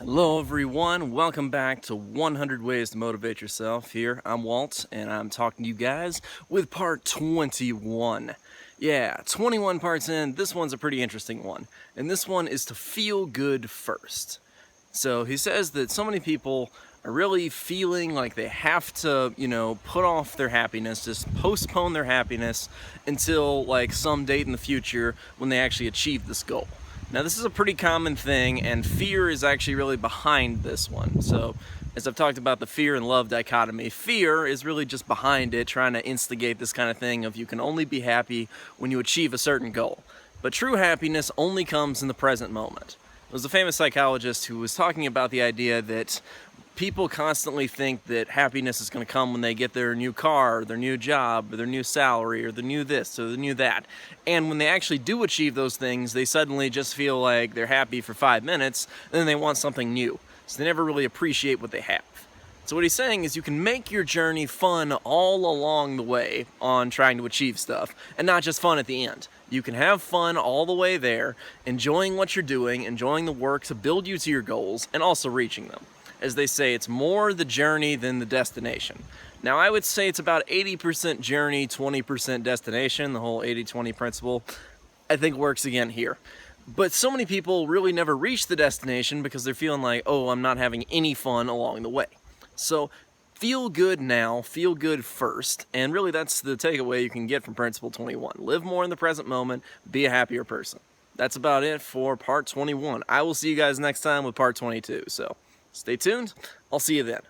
Hello everyone, welcome back to 100 Ways to Motivate Yourself. Here, I'm Walt, and I'm talking to you guys with part 21. Yeah, 21 parts in, this one's a pretty interesting one. And this one is to feel good first. So he says that so many people are really feeling like they have to, put off their happiness, just postpone their happiness until like some date in the future when they actually achieve this goal. Now this is a pretty common thing, and fear is actually really behind this one. So as I've talked about the fear and love dichotomy, fear is really just behind it, trying to instigate this kind of thing of you can only be happy when you achieve a certain goal. But true happiness only comes in the present moment. There was a famous psychologist who was talking about the idea that people constantly think that happiness is going to come when they get their new car, or their new job, or their new salary, or the new this, or the new that. And when they actually do achieve those things, they suddenly just feel like they're happy for 5 minutes, and then they want something new. So they never really appreciate what they have. So what he's saying is you can make your journey fun all along the way on trying to achieve stuff, and not just fun at the end. You can have fun all the way there, enjoying what you're doing, enjoying the work to build you to your goals, and also reaching them. As they say, it's more the journey than the destination. Now, I would say it's about 80% journey, 20% destination. The whole 80-20 principle, I think, works again here. But so many people really never reach the destination because they're feeling like, oh, I'm not having any fun along the way. So feel good now, feel good first, and really that's the takeaway you can get from Principle 21. Live more in the present moment, be a happier person. That's about it for part 21. I will see you guys next time with part 22, so stay tuned. I'll see you then.